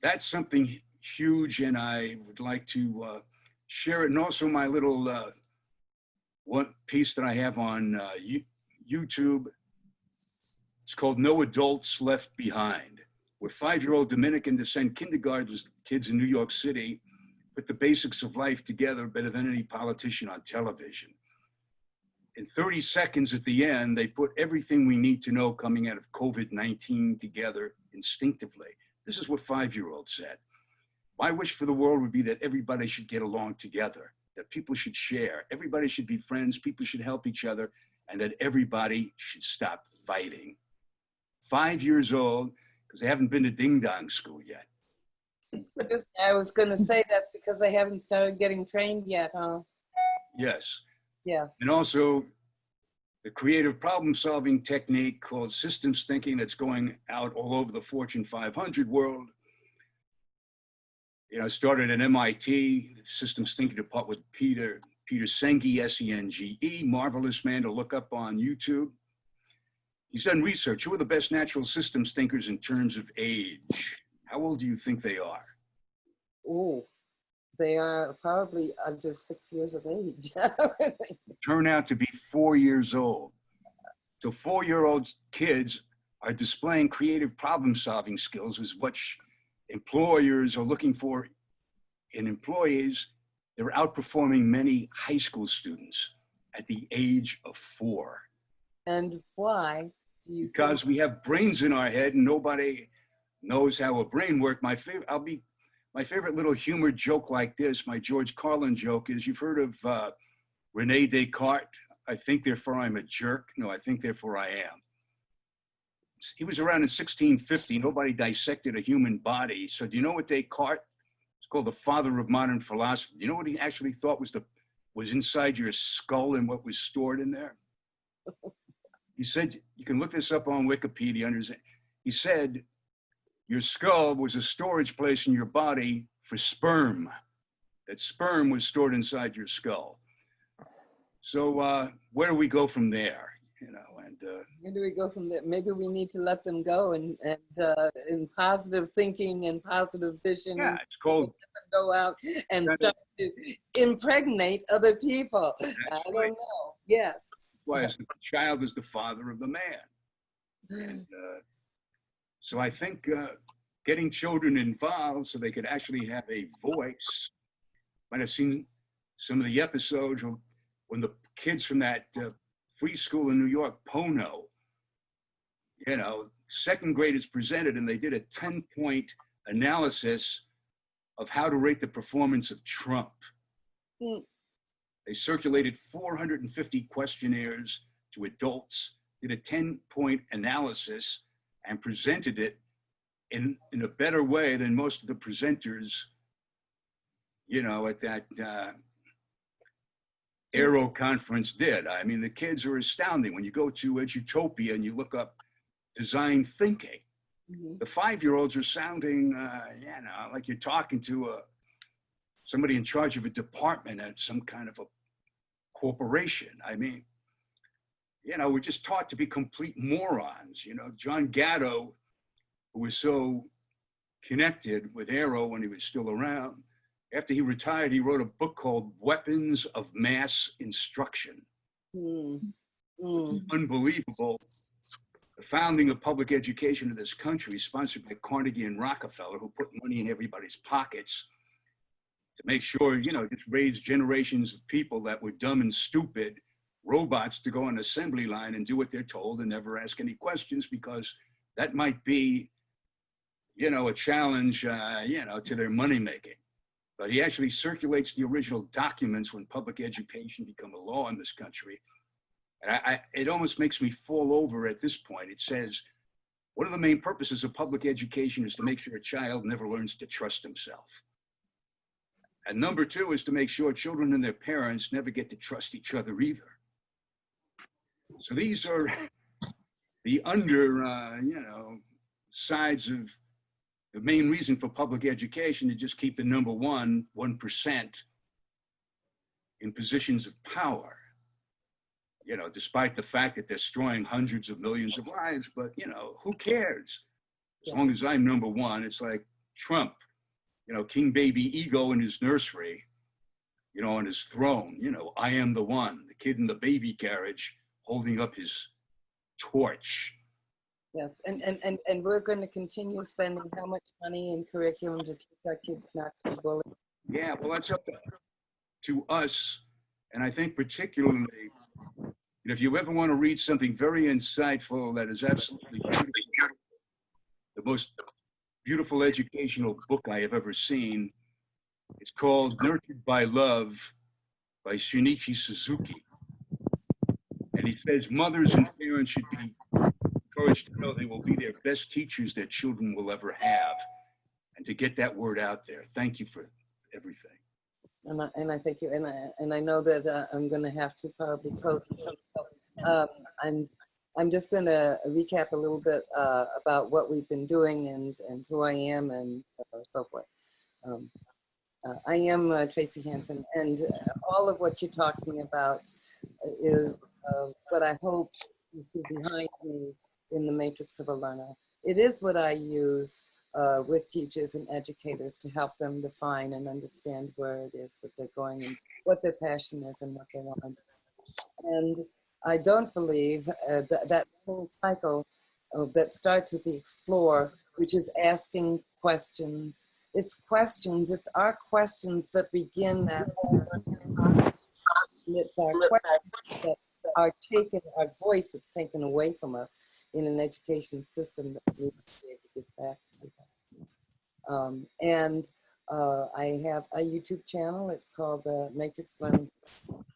that's something huge, and I would like to share it. And also my little one piece that I have on YouTube. It's called No Adults Left Behind, where 5-year-old Dominican descent kindergarten kids in New York City put the basics of life together better than any politician on television. In 30 seconds at the end, they put everything we need to know coming out of COVID-19 together instinctively. This is what 5-year-olds said. My wish for the world would be that everybody should get along together, that people should share, everybody should be friends, people should help each other, and that everybody should stop fighting. 5 years old, because they haven't been to ding-dong school yet. I was going to say that's because they haven't started getting trained yet, huh? Yes. Yeah. And also the creative problem-solving technique called systems thinking that's going out all over the Fortune 500 world. You know, started at MIT, systems thinking department with Peter Senge, S-E-N-G-E, marvelous man to look up on YouTube. He's done research. Who are the best natural systems thinkers in terms of age? How old do you think they are? Oh, they are probably under 6 years of age. Turn out to be 4 years old. So 4-year-old kids are displaying creative problem-solving skills, is what employers are looking for in employees. They're outperforming many high school students at the age of 4. And why do you Because we have brains in our head and nobody knows how a brain works. My favorite little humor joke like this, my George Carlin joke, is you've heard of Rene Descartes, I think therefore I'm a jerk. No, I think therefore I am. He was around in 1650. Nobody dissected a human body. So do you know what Descartes, it's called the father of modern philosophy. Do you know what he actually thought was inside your skull and what was stored in there? He said, you can look this up on Wikipedia. He said, your skull was a storage place in your body for sperm. That sperm was stored inside your skull. So where do we go from there? You know, and where do we go from there? Maybe we need to let them go and in positive thinking and positive vision. Yeah, it's called. Go out and start to impregnate other people. I don't know. Yes. Why the child is the father of the man. And, so I think getting children involved so they could actually have a voice. Might have seen some of the episodes when the kids from that free school in New York, Pono, you know, 2nd grade is presented and they did a 10-point analysis of how to rate the performance of Trump. Mm. They circulated 450 questionnaires to adults, did a 10-point analysis, and presented it in a better way than most of the presenters, you know, at that AERO conference did. I mean, the kids are astounding. When you go to Edutopia and you look up design thinking, the 5-year-olds are sounding, you know, like you're talking to somebody in charge of a department at some kind of a corporation. I mean, you know, we're just taught to be complete morons. You know, John Gatto, who was so connected with AERO when he was still around, after he retired, he wrote a book called Weapons of Mass Instruction. Unbelievable. The founding of public education in this country, sponsored by Carnegie and Rockefeller, who put money in everybody's pockets to make sure, you know, just raise generations of people that were dumb and stupid, robots to go on an assembly line and do what they're told and never ask any questions, because that might be, you know, a challenge, you know, to their money making. But he actually circulates the original documents when public education became a law in this country. And it almost makes me fall over at this point. It says, one of the main purposes of public education is to make sure a child never learns to trust himself. And number two is to make sure children and their parents never get to trust each other either. So these are the sides of the main reason for public education, to just keep the number 1% in positions of power. Despite the fact that they're destroying hundreds of millions of lives, but who cares? As long as I'm number one. It's like Trump, King Baby Ego in his nursery, on his throne, I am the one, the kid in the baby carriage holding up his torch. Yes, and we're going to continue spending how much money in curriculum to teach our kids not to be bullied? Yeah, well, that's up to us. And I think particularly, if you ever want to read something very insightful that is absolutely beautiful, the most beautiful educational book I have ever seen, it's called Nurtured by Love by Shunichi Suzuki. And he says mothers and parents should be encouraged to know they will be their best teachers their children will ever have. And to get that word out there. Thank you for everything. And I thank you, and I know that I'm going to have to probably close. So, I'm just going to recap a little bit about what we've been doing and who I am and so forth. I am Tracy Hanson, and all of what you're talking about is what I hope you see behind me in the matrix of a learner. It is what I use with teachers and educators to help them define and understand where it is that they're going and what their passion is and what they want. And I don't believe that whole cycle that starts with the explore, which is asking questions. It's questions, it's our questions that begin that whole learning. It's our questions that are taken, our voice that's taken away from us in an education system that we need to be able to give back to people. I have a YouTube channel. It's called Matrix Learning,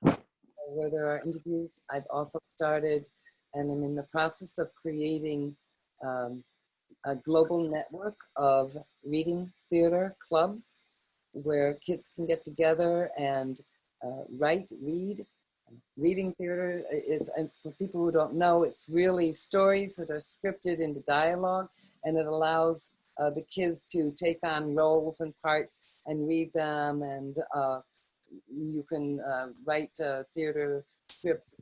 where there are interviews. I've also started, and I'm in the process of creating a global network of reading theater clubs where kids can get together and read. Reading theater, and for people who don't know, it's really stories that are scripted into dialogue, and it allows the kids to take on roles and parts and read them, and you can write theater scripts,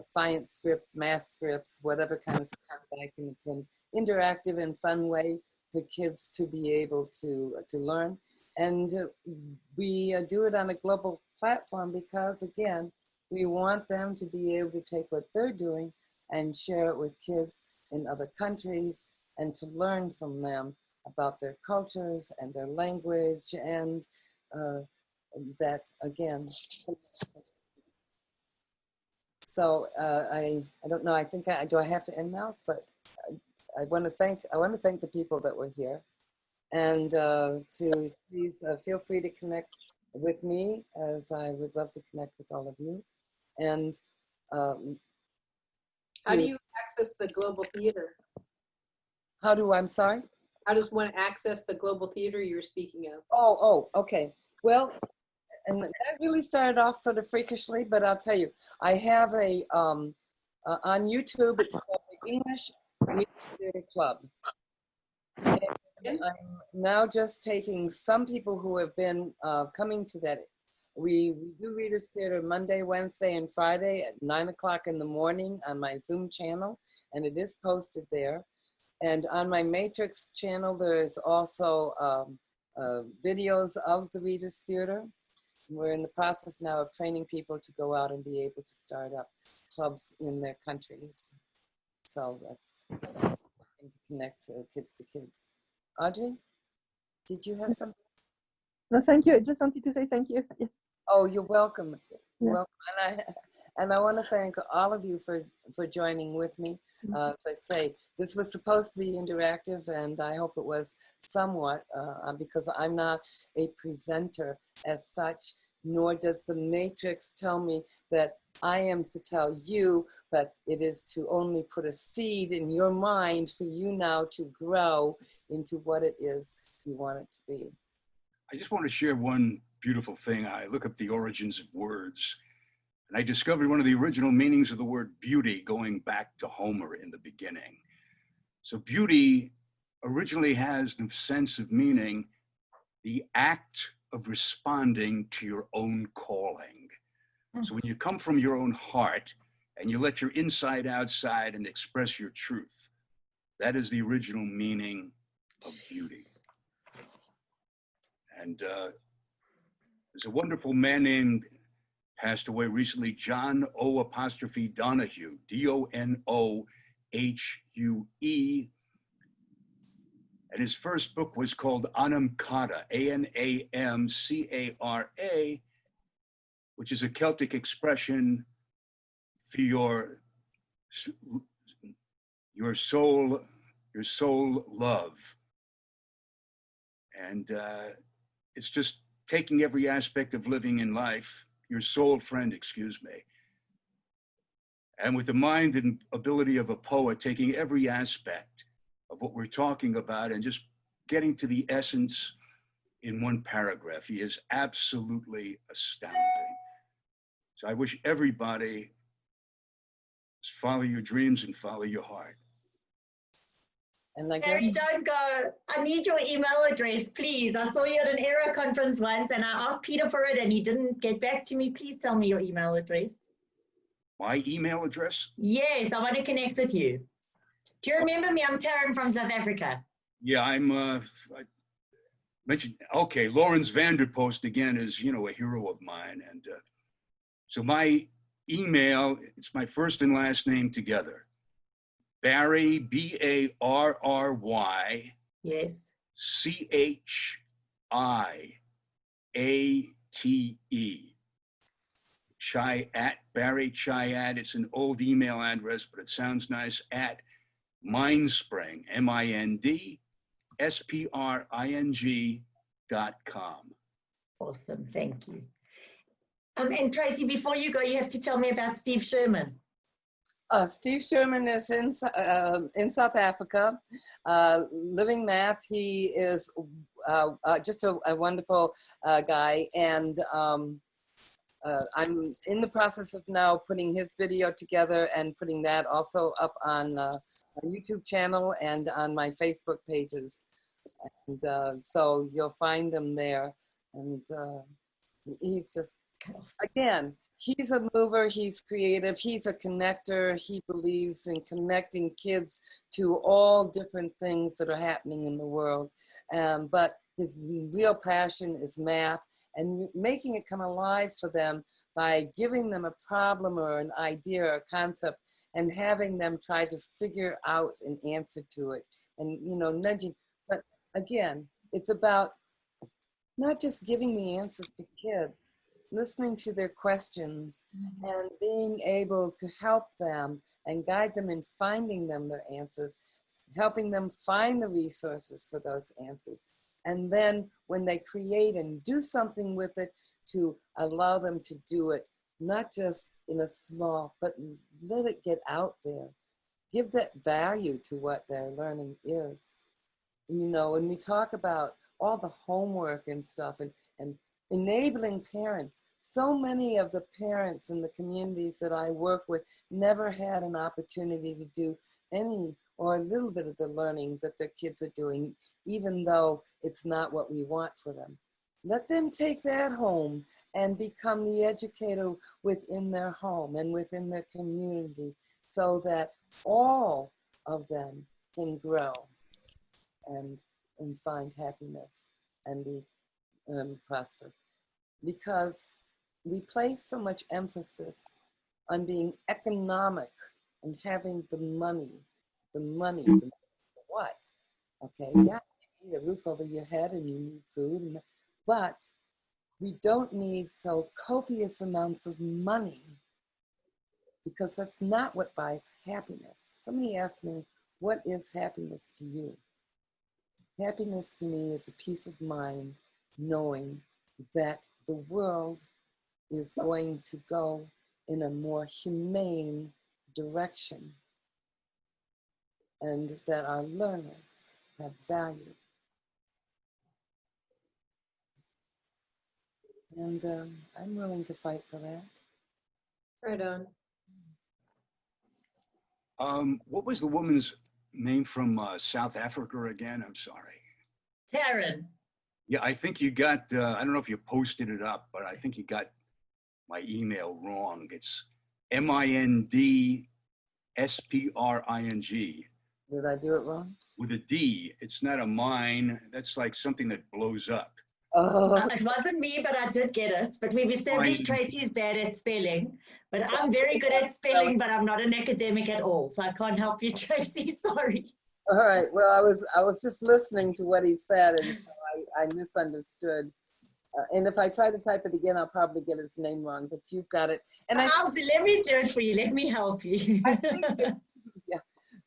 science scripts, math scripts, whatever kind of stuff. It's an interactive and fun way for kids to be able to learn. And we do it on a global platform because, again, we want them to be able to take what they're doing and share it with kids in other countries and to learn from them about their cultures and their language, and that, again. So I don't know, I think do I have to end now? But I want to thank the people that were here, and to please feel free to connect with me, as I would love to connect with all of you. And how do you access the global theater? How do, I'm sorry? How does one access the global theater you're speaking of? Oh, okay. Well, and that really started off sort of freakishly, but I'll tell you, I have a, on YouTube, it's called the English Reading Theater Club. And I'm now just taking some people who have been coming to that. We do Readers Theater Monday, Wednesday, and Friday at 9 o'clock in the morning on my Zoom channel, and it is posted there. And on my Matrix channel, there's also videos of the Readers Theater. We're in the process now of training people to go out and be able to start up clubs in their countries. So that's something to connect kids to kids. Audrey, did you have something? No, thank you. I just wanted to say thank you. Yeah. Oh, you're welcome. You're Yeah. welcome. And I want to thank all of you for joining with me. As I say, this was supposed to be interactive, and I hope it was somewhat, because I'm not a presenter as such, nor does the Matrix tell me that I am to tell you, but it is to only put a seed in your mind for you now to grow into what it is you want it to be. I just want to share one beautiful thing. I look up the origins of words, and I discovered one of the original meanings of the word beauty going back to Homer in the beginning. So beauty originally has the sense of meaning, the act of responding to your own calling. So when you come from your own heart and you let your inside outside and express your truth, that is the original meaning of beauty. And there's a wonderful man named, passed away recently, John O' Donahue, Donohue. And his first book was called Anamcara, Anamcara, which is a Celtic expression for your soul love. And it's just taking every aspect of living in life, your soul friend, excuse me, and with the mind and ability of a poet, taking every aspect of what we're talking about and just getting to the essence in one paragraph. He is absolutely astounding. So I wish everybody follow your dreams and follow your heart. And like Gary, don't go. I need your email address, please. I saw you at an AERO conference once and I asked Peter for it and he didn't get back to me. Please tell me your email address. My email address? Yes, I want to connect with you. Do you remember me? I'm Taryn from South Africa. Yeah, I mentioned, okay, Lawrence Vanderpost again is, you know, a hero of mine. And so my email, it's my first and last name together. Barry, Barry. Yes. Chiate. Barry Chiat. It's an old email address, but it sounds nice. At Mindspring, MINDSPRING.com. Awesome, thank you. And Tracy, before you go, you have to tell me about Steve Sherman. Steve Sherman is in South Africa, living math. He is just a wonderful guy, and I'm in the process of now putting his video together and putting that also up on my YouTube channel and on my Facebook pages. And so you'll find them there. And he's just, again, he's a mover, he's creative, he's a connector. He believes in connecting kids to all different things that are happening in the world. But his real passion is math and making it come alive for them by giving them a problem or an idea or a concept and having them try to figure out an answer to it and, you know, nudging. But again, it's about not just giving the answers to kids, listening to their questions and being able to help them and guide them in finding them their answers, helping them find the resources for those answers. And then when they create and do something with it, to allow them to do it, not just in a small, but let it get out there. Give that value to what their learning is. You know, when we talk about all the homework and stuff and enabling parents, so many of the parents in the communities that I work with never had an opportunity to do any or a little bit of the learning that their kids are doing, even though it's not what we want for them. Let them take that home and become the educator within their home and within their community so that all of them can grow and find happiness and be prosper. Because we place so much emphasis on being economic and having the money what? Okay, yeah, you need a roof over your head and you need food, but we don't need so copious amounts of money because that's not what buys happiness. Somebody asked me, what is happiness to you? Happiness to me is a peace of mind knowing that the world is going to go in a more humane direction, and that our learners have value. And I'm willing to fight for that. Right on. What was the woman's name from South Africa again? I'm sorry. Karen. Yeah, I think you got, I don't know if you posted it up, but I think you got my email wrong. It's MINDSPRING. Did I do it wrong? With a D. It's not a mine. That's like something that blows up. Oh. It wasn't me, but I did get it. But we've established Tracy is bad at spelling. But I'm very good at spelling, but I'm not an academic at all. So I can't help you, Tracy. Sorry. All right. Well, I was just listening to what he said, and so I misunderstood. And if I try to type it again, I'll probably get his name wrong. But you've got it. And let me do it for you. Let me help you. Yeah.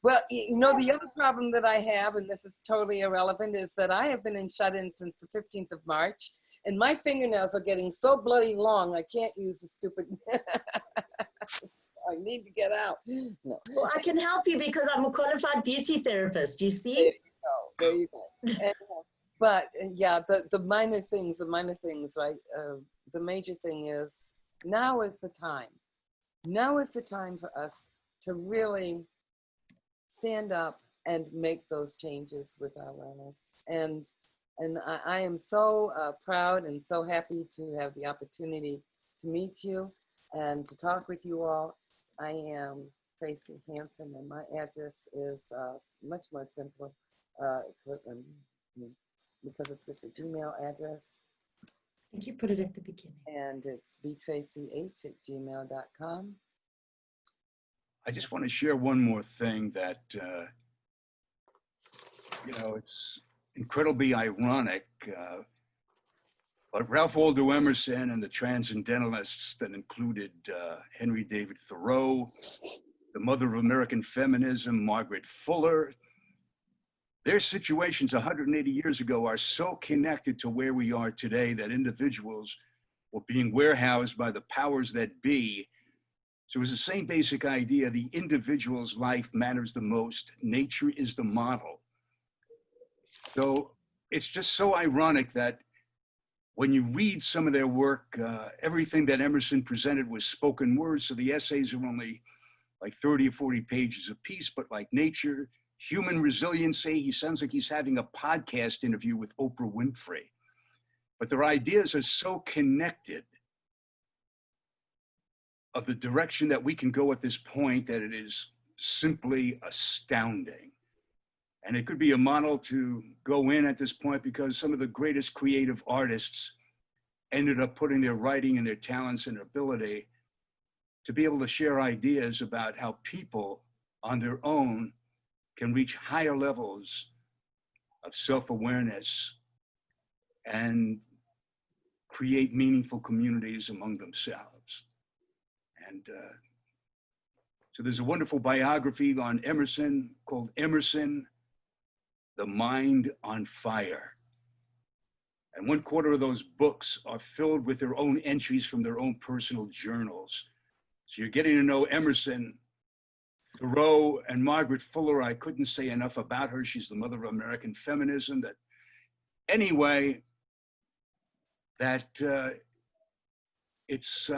Well, you know, the other problem that I have, and this is totally irrelevant, is that I have been in shut-in since the 15th of March, and my fingernails are getting so bloody long, I can't use the stupid, I need to get out. No. Well, I can help you because I'm a qualified beauty therapist, you see? There you go. And, but yeah, the minor things, right? The major thing is, now is the time. Now is the time for us to really stand up and make those changes with our learners. And I am so proud and so happy to have the opportunity to meet you and to talk with you all. I am Tracy Hanson, and my address is much more simple because it's just a Gmail address. I think you put it at the beginning. And it's btracyh@gmail.com. I just want to share one more thing that, you know, it's incredibly ironic, but Ralph Waldo Emerson and the Transcendentalists that included Henry David Thoreau, the mother of American feminism, Margaret Fuller, their situations 180 years ago are so connected to where we are today that individuals were being warehoused by the powers that be. So it's the same basic idea. The individual's life matters the most. Nature is the model. So it's just so ironic that when you read some of their work, everything that Emerson presented was spoken word. So the essays are only like 30 or 40 pages a piece, but like nature, human resiliency, he sounds like he's having a podcast interview with Oprah Winfrey. But their ideas are so connected of the direction that we can go at this point that it is simply astounding. And it could be a model to go in at this point because some of the greatest creative artists ended up putting their writing and their talents and ability to be able to share ideas about how people on their own can reach higher levels of self-awareness and create meaningful communities among themselves. And so there's a wonderful biography on Emerson called Emerson, The Mind on Fire. And 1/4 of those books are filled with their own entries from their own personal journals. So you're getting to know Emerson, Thoreau, and Margaret Fuller. I couldn't say enough about her. She's the mother of American feminism. That anyway, that it's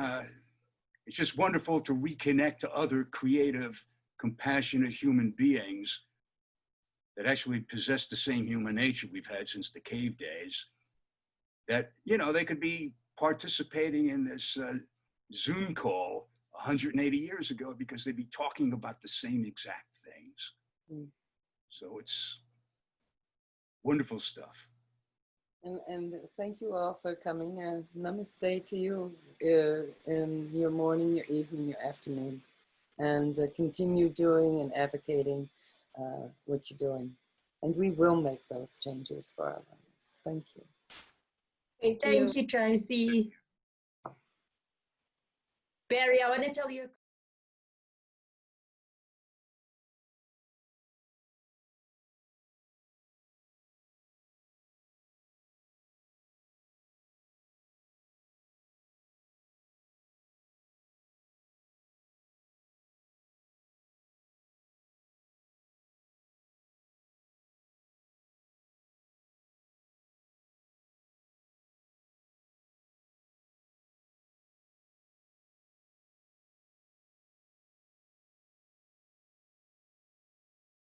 just wonderful to reconnect to other creative, compassionate human beings that actually possess the same human nature we've had since the cave days, that, you know, they could be participating in this Zoom call 180 years ago because they'd be talking about the same exact things. So it's wonderful stuff. And thank you all for coming. Namaste to you in your morning, your evening, your afternoon. And continue doing and advocating what you're doing. And we will make those changes for our lives. Thank you. Thank you. Thank you, Tracy. Barry, I want to tell you